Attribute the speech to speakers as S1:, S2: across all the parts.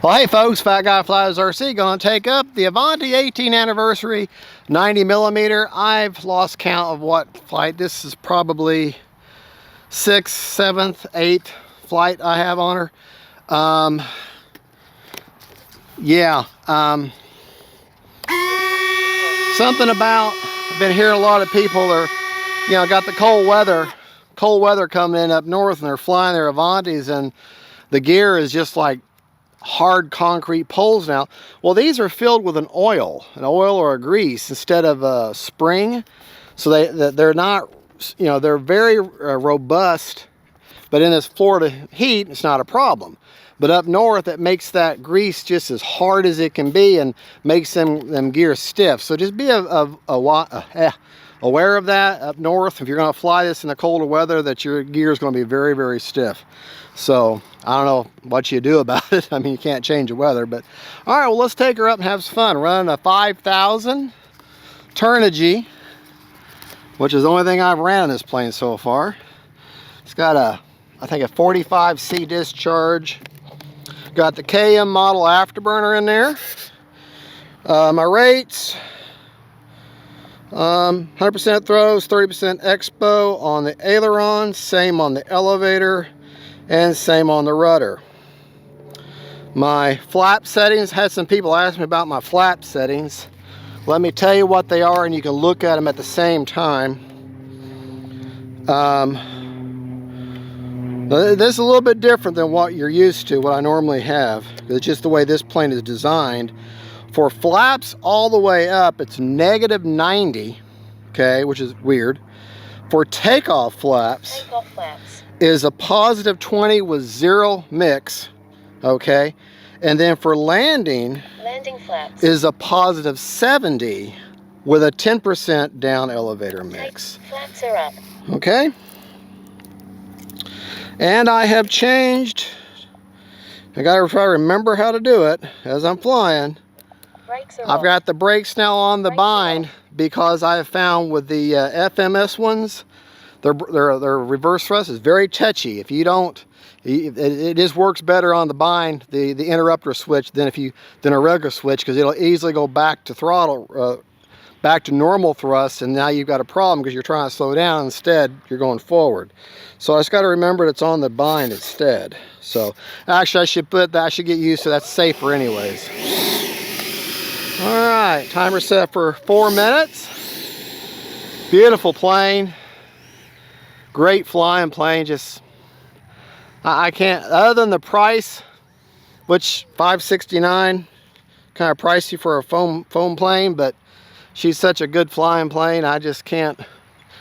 S1: Well, hey folks, Fat Guy Flies RC gonna take up the Avanti 18th anniversary 90mm. I've lost count of what flight. This is probably 6th, 7th, 8th flight I have on her. Something about, I've been hearing a lot of people are, got the cold weather coming in up north, and they're flying their Avantis, and the gear is just like hard concrete poles now. Well, these are filled with an oil or a grease instead of a spring, so they're not, they're very robust. But in this Florida heat, it's not a problem. But up north, it makes that grease just as hard as it can be and makes them gears stiff. So just be aware of that up north. If you're going to fly this in the colder weather, that your gear is going to be very, very stiff. So I don't know what you do about it. I mean, you can't change the weather. But all right, well, let's take her up and have some fun. Running a 5000 Turnigy, which is the only thing I've ran on this plane so far. It's got I think a 45C discharge. Got the KM model afterburner in there. My rates, 100% throws, 30% expo on the aileron, same on the elevator, and same on the rudder. My flap settings, had some people ask me about my flap settings. Let me tell you what they are, and you can look at them at the same time. This is a little bit different than what you're used to, what I normally have. It's just the way this plane is designed. For flaps all the way up, it's -90, okay, which is weird. For takeoff flaps, is a +20 with 0 mix, okay? And then for landing flaps is a +70 with a 10% down elevator mix.
S2: Flaps are up.
S1: Okay? And I have changed, I gotta try to remember how to do it as I'm flying. I've got the brakes now on the bind because I have found with the FMS ones, their reverse thrust is very touchy. If you don't, it just works better on the bind, the interrupter switch, than a regular switch, because it'll easily go back to throttle, back to normal thrust, and now you've got a problem because you're trying to slow down. Instead, you're going forward. So I just got to remember it's on the bind instead. So actually, I should get used to that. That's safer anyways. All right, timer set for 4 minutes. Beautiful plane. Great flying plane. Just I can't, other than the price, which $569, kind of pricey for a foam plane, but she's such a good flying plane. I just can't,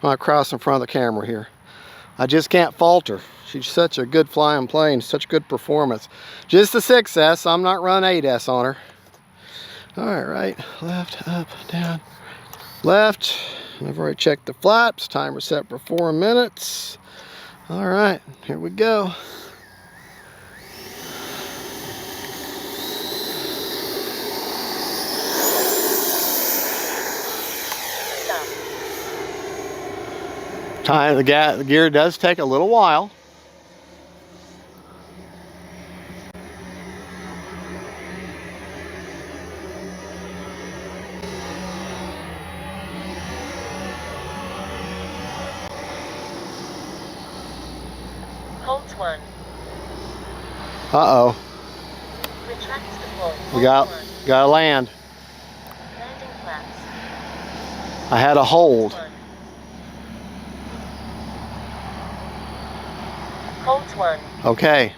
S1: when I cross in front of the camera here, I just can't fault her. She's such a good flying plane, such good performance. Just a 6S, I'm not running 8S on her. All right, left, up, down, left. I've already checked the flaps. Timer set for 4 minutes. All right, here we go. The gear does take a little while.
S2: Holds 1.
S1: Uh-oh.
S2: Retracts the hold.
S1: We gotta land.
S2: Landing flaps.
S1: I had a hold.
S2: Holds 1.
S1: Okay.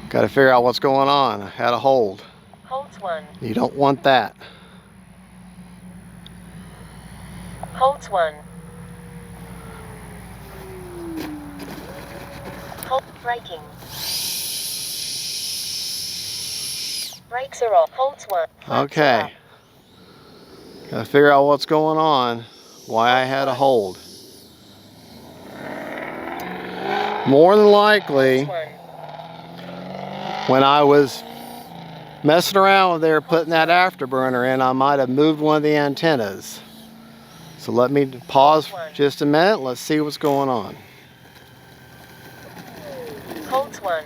S1: Got to figure out what's going on. I had a hold.
S2: Holds 1.
S1: You don't want that.
S2: Holds 1. Hold braking. Brakes are off. Holds 1.
S1: Okay. Got to figure out what's going on. Why I had a hold. More than likely, when I was messing around with there putting that afterburner in, I might have moved one of the antennas. So let me pause for just a minute. Let's see what's going on.
S2: Holds 1.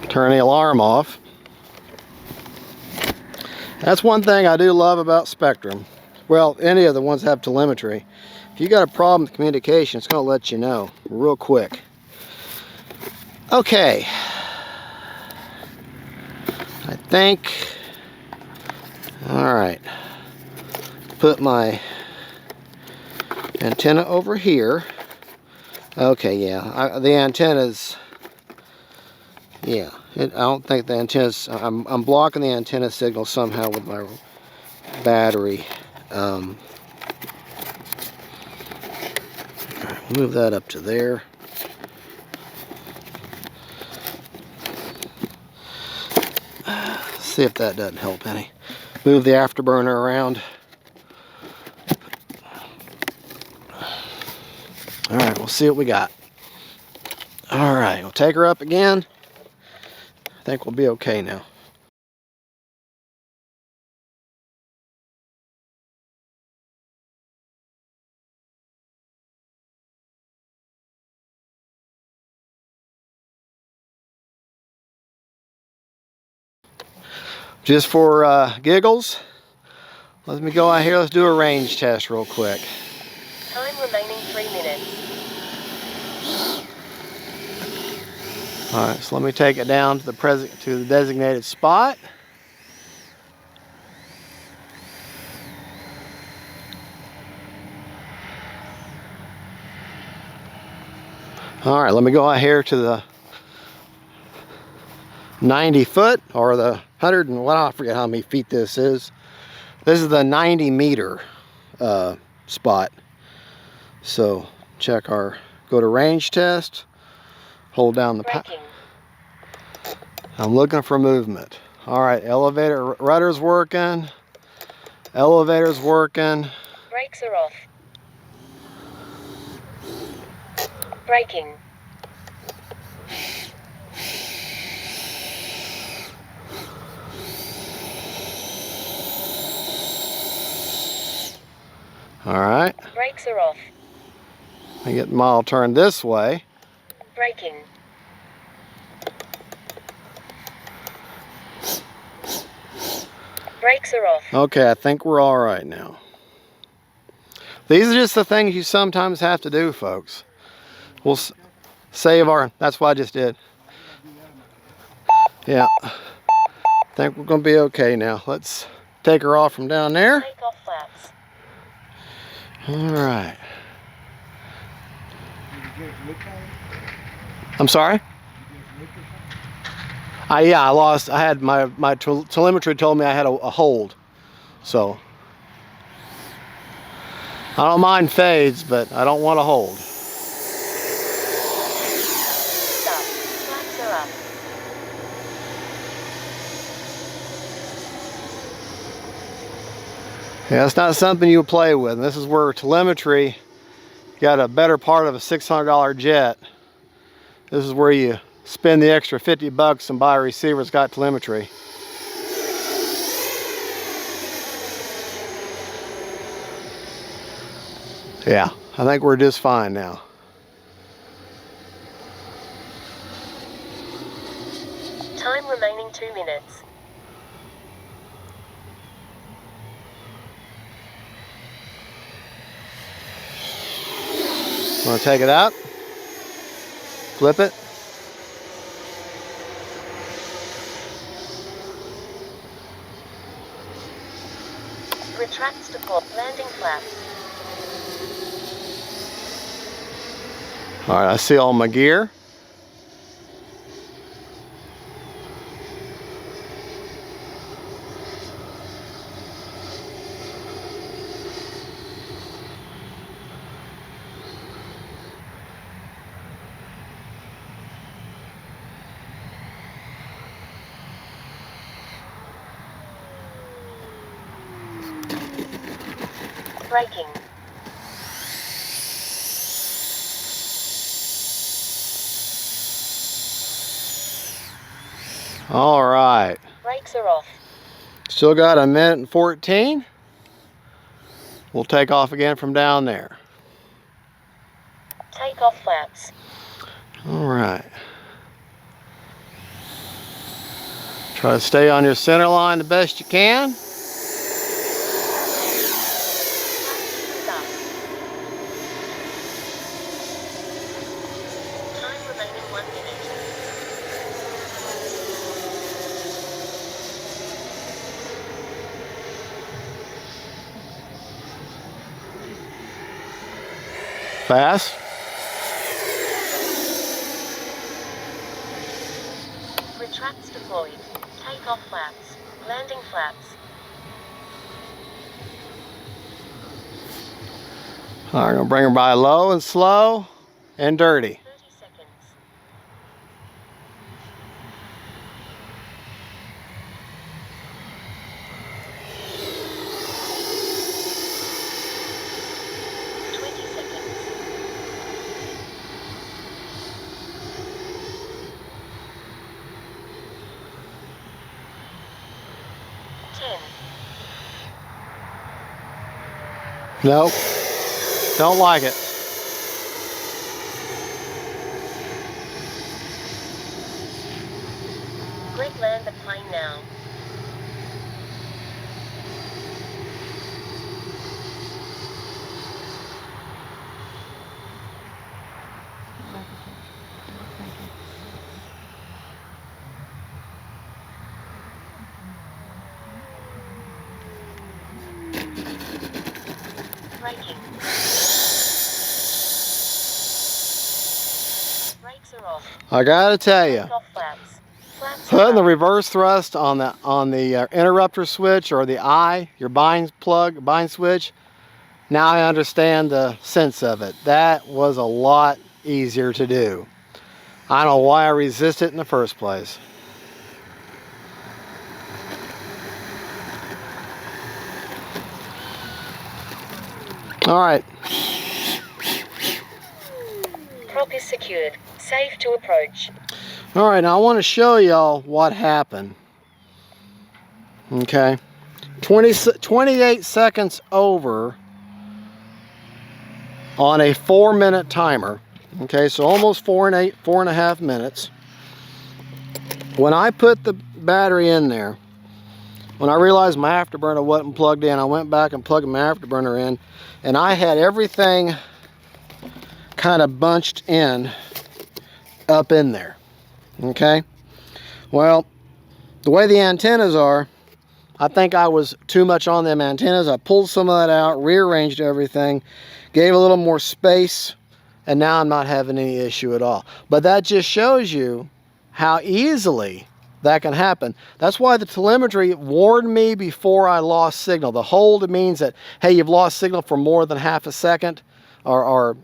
S1: Turn the alarm off. That's one thing I do love about Spectrum. Well, any of the ones that have telemetry. If you got a problem with communication, it's going to let you know real quick. Okay. I think, all right, put my antenna over here. Okay, yeah, the antenna's, yeah, I don't think the antenna's, I'm blocking the antenna signal somehow with my battery. Move that up to there. See if that doesn't help any. Move the afterburner around. All right, we'll see what we got. All right, we'll take her up again. I think we'll be okay now. Just for giggles, let me go out here. Let's do a range test real quick.
S2: Time remaining 3 minutes.
S1: All right, so let me take it down to the designated spot. All right, let me go out here to the 90 foot or the 100 and what, I forget how many feet this is. This is the 90 meter spot. So check our, go to range test, hold down the
S2: Braking.
S1: I'm looking for movement. All right, elevator, rudder's working, elevator's working.
S2: Brakes are off. Braking.
S1: All right.
S2: Brakes are off.
S1: I get the model turned this way.
S2: Braking. Brakes are off.
S1: Okay, I think we're all right now. These are just the things you sometimes have to do, folks. We'll save our, that's what I just did. Yeah, I think we're gonna be okay now. Let's take her off from down there.
S2: Take off flaps.
S1: All right. I'm sorry? Yeah, I lost, I had my telemetry told me I had a hold. So, I don't mind fades, but I don't want to hold.
S2: Stop. Flaps are up.
S1: Yeah, it's not something you play with. This is where telemetry got a better part of a $600 jet. This is where you spend the extra 50 bucks and buy a receiver that's got telemetry. Yeah, I think we're just fine now.
S2: Time remaining 2 minutes.
S1: Want to take it out? Flip it.
S2: Retracts to port. Landing flaps.
S1: All right, I see all my gear.
S2: Braking.
S1: All right.
S2: Brakes are off.
S1: Still got a minute and 14. We'll take off again from down there.
S2: Take off flaps.
S1: All right. Try to stay on your center line the best you can.
S2: Stop. Time remaining 1 minute.
S1: Fast.
S2: Retracts deployed. Takeoff flaps. Landing flaps.
S1: All right, I'm gonna bring her by low and slow and dirty.
S2: 30 seconds.
S1: Nope. Don't like it.
S2: Greg, land the plane now. Braking. Brakes are off.
S1: I gotta tell you,
S2: Takeoff flaps. Flaps are
S1: putting the
S2: up.
S1: reverse thrust on the interrupter switch or the eye, your bind switch. Now I understand the sense of it. That was a lot easier to do. I don't know why I resisted it in the first place. All right.
S2: Prop is secured. Safe to approach.
S1: All right, now I want to show y'all what happened. Okay. 28 seconds over on a 4-minute timer. Okay, so almost 4.5 minutes. When I put the battery in there, when I realized my afterburner wasn't plugged in, I went back and plugged my afterburner in, and I had everything kind of bunched in up in there. Okay, well, the way the antennas are, I think I was too much on them antennas. I pulled some of that out, rearranged everything, gave a little more space, and now I'm not having any issue at all. But that just shows you how easily that can happen. That's why the telemetry warned me before I lost signal. The hold means that, hey, you've lost signal for more than half a second or a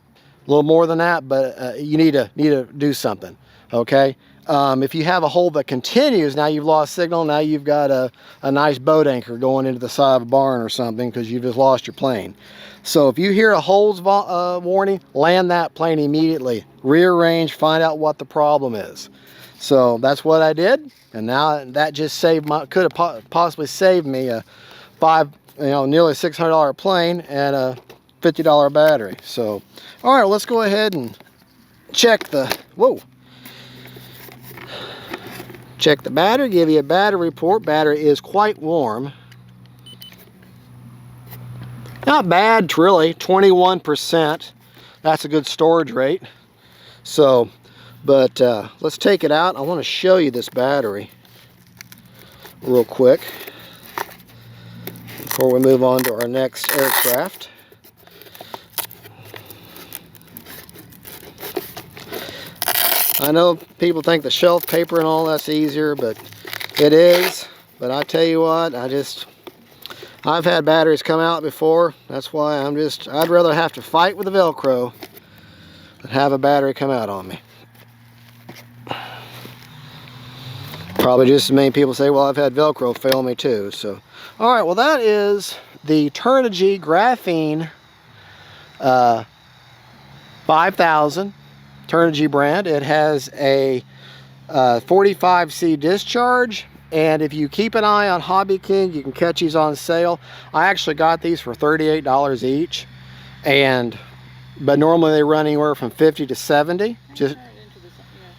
S1: little more than that, but you need to do something, okay? If you have a hold that continues, now you've lost signal, now you've got a nice boat anchor going into the side of a barn or something because you've just lost your plane. So if you hear a holds warning, land that plane immediately. Rearrange, find out what the problem is. So that's what I did, and now that just could have possibly saved me a nearly $600 plane and a $50 battery. So, all right, let's go ahead and check the check the battery, give you a battery report. Battery is quite warm. Not bad, really, 21%. That's a good storage rate. So, but let's take it out. I want to show you this battery real quick before we move on to our next aircraft. I know people think the shelf paper and all that's easier, but it is. But I tell you what, I've had batteries come out before. That's why I'd rather have to fight with the Velcro than have a battery come out on me. Probably just as many people say, well, I've had Velcro fail me too. So, all right, well, that is the Turnigy Graphene 5000 Turnigy brand. It has a 45C discharge, and if you keep an eye on Hobby King, you can catch these on sale. I actually got these for $38 each, but normally they run anywhere from $50 to $70,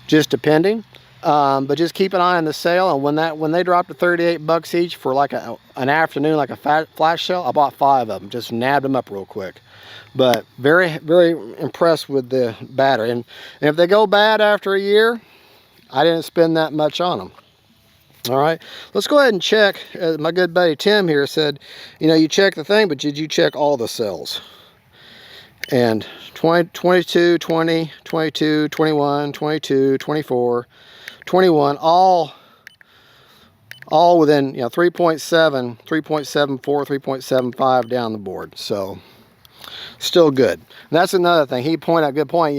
S1: just depending. But just keep an eye on the sale, and when they drop to 38 bucks each for like an afternoon, like a flash sale, I bought 5 of them, just nabbed them up real quick. But very, very impressed with the battery. And if they go bad after a year, I didn't spend that much on them. All right, let's go ahead and check. My good buddy Tim here said, you know, you check the thing, but did you check all the cells? And 20, 22, 20, 22, 21, 22, 24, 21, all within, you know, 3.7, 3.74, 3.75 down the board. So still good. And that's another thing. He pointed out, good point.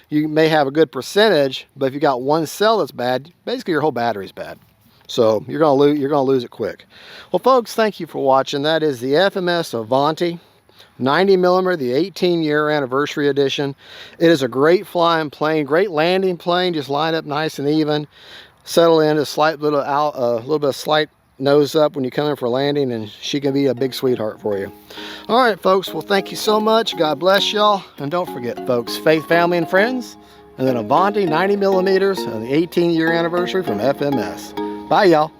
S1: You may have a good percentage, but if you got one cell that's bad, basically your whole battery's bad. So you're gonna lose it quick. Well, folks, thank you for watching. That is the FMS Avanti 90mm, the 18-year anniversary edition. It is a great flying plane, great landing plane. Just line up nice and even. Settle in a slight little little bit of slight nose up when you come in for landing, and she can be a big sweetheart for you. All right, folks. Well, thank you so much. God bless y'all, and don't forget, folks, faith, family, and friends, and then Avanti 90mm and the 18-year anniversary from FMS. Bye, y'all.